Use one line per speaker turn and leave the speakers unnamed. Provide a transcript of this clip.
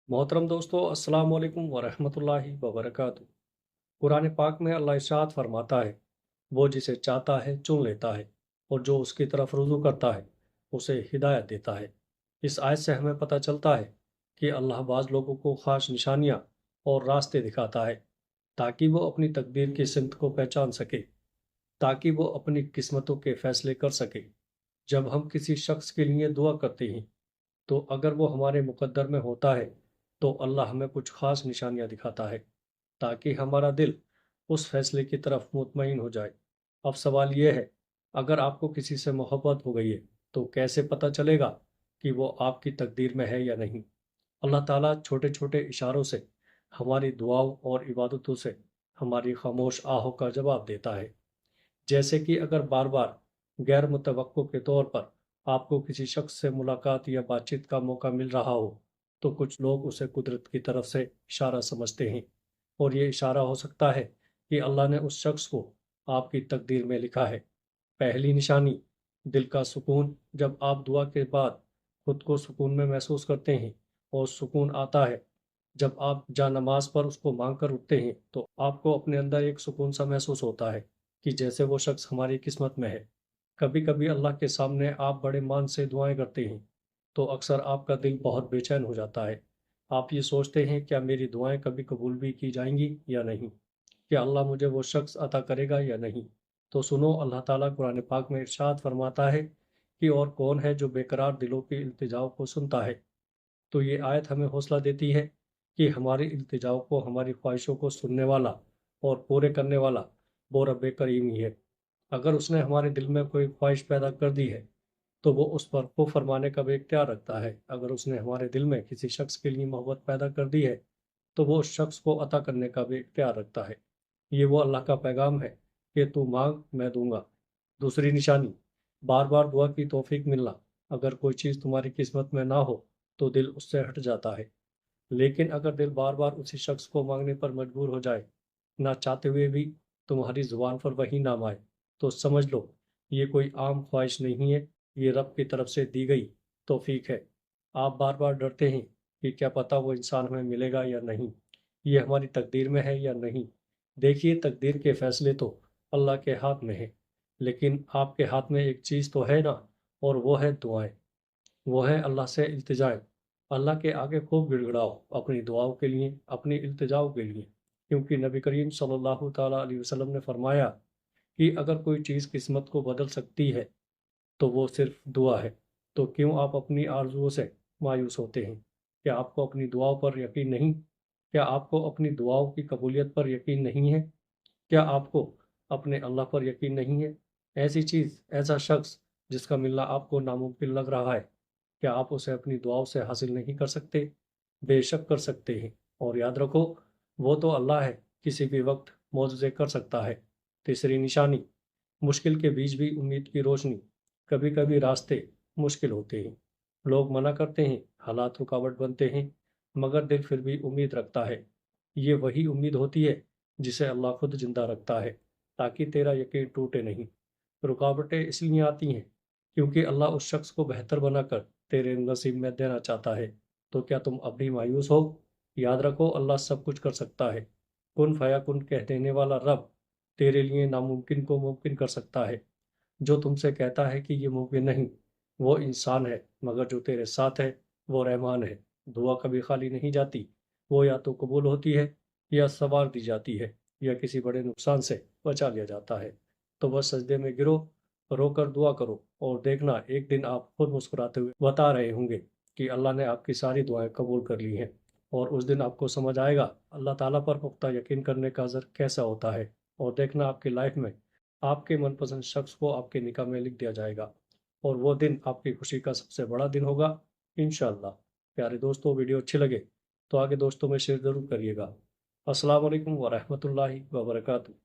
मोहतरम दोस्तों, अस्सलाम वालेकुम वरहमतुल्लाहि वबरकातुहू। कुरान पाक में अल्लाह इरशाद फरमाता है, वो जिसे चाहता है चुन लेता है और जो उसकी तरफ रुजू करता है उसे हिदायत देता है। इस आयत से हमें पता चलता है कि अल्लाह बाज़ लोगों को ख़ास निशानियाँ और रास्ते दिखाता है ताकि वो अपनी तकदीर की सिमत को पहचान सके, ताकि वो अपनी किस्मतों के फैसले कर सके। जब हम किसी शख्स के लिए दुआ करते हैं तो अगर वो हमारे मुकद्दर में होता है तो अल्लाह हमें कुछ ख़ास निशानियाँ दिखाता है ताकि हमारा दिल उस फैसले की तरफ मुतमईन हो जाए। अब सवाल यह है, अगर आपको किसी से मोहब्बत हो गई है तो कैसे पता चलेगा कि वो आपकी तकदीर में है या नहीं? अल्लाह ताला छोटे छोटे इशारों से, हमारी दुआओं और इबादतों से हमारी खामोश आहों का जवाब देता है। जैसे कि अगर बार बार गैर मुतवक्को के तौर पर आपको किसी शख्स से मुलाकात या बातचीत का मौका मिल रहा हो तो कुछ लोग उसे कुदरत की तरफ से इशारा समझते हैं, और ये इशारा हो सकता है कि अल्लाह ने उस शख्स को आपकी तकदीर में लिखा है। पहली निशानी, दिल का सुकून। जब आप दुआ के बाद खुद को सुकून में महसूस करते हैं और सुकून आता है जब आप जा नमाज पर उसको मांग कर उठते हैं, तो आपको अपने अंदर एक सुकून सा महसूस होता है कि जैसे वो शख्स हमारी किस्मत में है। कभी कभी अल्लाह के सामने आप बड़े मान से दुआएं करते हैं तो अक्सर आपका दिल बहुत बेचैन हो जाता है। आप ये सोचते हैं, क्या मेरी दुआएं कभी कबूल भी की जाएंगी या नहीं? क्या अल्लाह मुझे वो शख्स अता करेगा या नहीं? तो सुनो, अल्लाह ताला कुरान पाक में इरशाद फरमाता है कि और कौन है जो बेकरार दिलों की इल्तिजाओं को सुनता है। तो ये आयत हमें हौसला देती है कि हमारी इल्तिजाओं को, हमारी ख्वाहिशों को सुनने वाला और पूरे करने वाला वो रब करीम ही है। अगर उसने हमारे दिल में कोई ख्वाहिश पैदा कर दी है तो वो उस पर को फरमाने का भी इख्तियार रखता है। अगर उसने हमारे दिल में किसी शख्स के लिए मोहब्बत पैदा कर दी है तो वो उस शख्स को अता करने का भी इख्तियार रखता है। ये वो अल्लाह का पैगाम है कि तू मांग, मैं दूंगा। दूसरी निशानी, बार बार दुआ की तौफीक मिलना। अगर कोई चीज़ तुम्हारी किस्मत में ना हो तो दिल उससे हट जाता है, लेकिन अगर दिल बार बार उसी शख्स को मांगने पर मजबूर हो जाए, ना चाहते हुए भी तुम्हारी जुबान पर वही नाम आए, तो समझ लो ये कोई आम ख्वाहिश नहीं है, ये रब की तरफ से दी गई तौफीक है। आप बार बार डरते हैं कि क्या पता वो इंसान हमें मिलेगा या नहीं, ये हमारी तकदीर में है या नहीं। देखिए, तकदीर के फैसले तो अल्लाह के हाथ में है, लेकिन आपके हाथ में एक चीज़ तो है ना, और वो है दुआएं। वो है अल्लाह से इल्तिजाएं। अल्लाह के आगे खूब गिड़गिड़ाओ अपनी दुआओं के लिए, अपनी इल्तिजाओं के लिए, क्योंकि नबी करीम सल्लल्लाहु ताला अलैहि वसल्लम ने फरमाया कि अगर कोई चीज़ किस्मत को बदल सकती है तो वो सिर्फ दुआ है। तो क्यों आप अपनी आरजुओं से मायूस होते हैं? क्या आपको अपनी दुआओं पर यकीन नहीं? क्या आपको अपनी दुआओं की कबूलियत पर यकीन नहीं है? क्या आपको अपने अल्लाह पर यकीन नहीं है? ऐसी चीज़, ऐसा शख्स जिसका मिलना आपको नामुमकिन लग रहा है, क्या आप उसे अपनी दुआओं से हासिल नहीं कर सकते? बेशक कर सकते हैं। और याद रखो, वो तो अल्लाह है, किसी भी वक्त मौजज़े कर सकता है। तीसरी निशानी, मुश्किल के बीच भी उम्मीद की रोशनी। कभी कभी रास्ते मुश्किल होते हैं, लोग मना करते हैं, हालात रुकावट बनते हैं, मगर दिल फिर भी उम्मीद रखता है। ये वही उम्मीद होती है जिसे अल्लाह खुद जिंदा रखता है, ताकि तेरा यकीन टूटे नहीं। रुकावटें इसलिए आती हैं क्योंकि अल्लाह उस शख्स को बेहतर बनाकर तेरे नसीब में देना चाहता है। तो क्या तुम अब भी मायूस हो? याद रखो, अल्लाह सब कुछ कर सकता है। कुन फयाकुन कह देने वाला रब तेरे लिए नामुमकिन को मुमकिन कर सकता है। जो तुमसे कहता है कि ये मुमकिन नहीं, वो इंसान है, मगर जो तेरे साथ है वो रहमान है। दुआ कभी खाली नहीं जाती, वो या तो कबूल होती है, या संवार दी जाती है, या किसी बड़े नुकसान से बचा लिया जाता है। तो बस सजदे में गिरो, रोकर दुआ करो, और देखना एक दिन आप खुद मुस्कुराते हुए बता रहे होंगे कि अल्लाह ने आपकी सारी दुआएं कबूल कर ली हैं। और उस दिन आपको समझ आएगा अल्लाह ताला पर पुख्ता यकीन करने का असर कैसा होता है। और देखना, आपकी लाइफ में आपके मनपसंद शख्स को आपके निकाह में लिख दिया जाएगा, और वो दिन आपकी खुशी का सबसे बड़ा दिन होगा, इंशाअल्लाह। प्यारे दोस्तों, वीडियो अच्छी लगे तो आगे दोस्तों में शेयर ज़रूर करिएगा। अस्सलाम वालेकुम वरहमतुल्लाहि वबरकातुहू।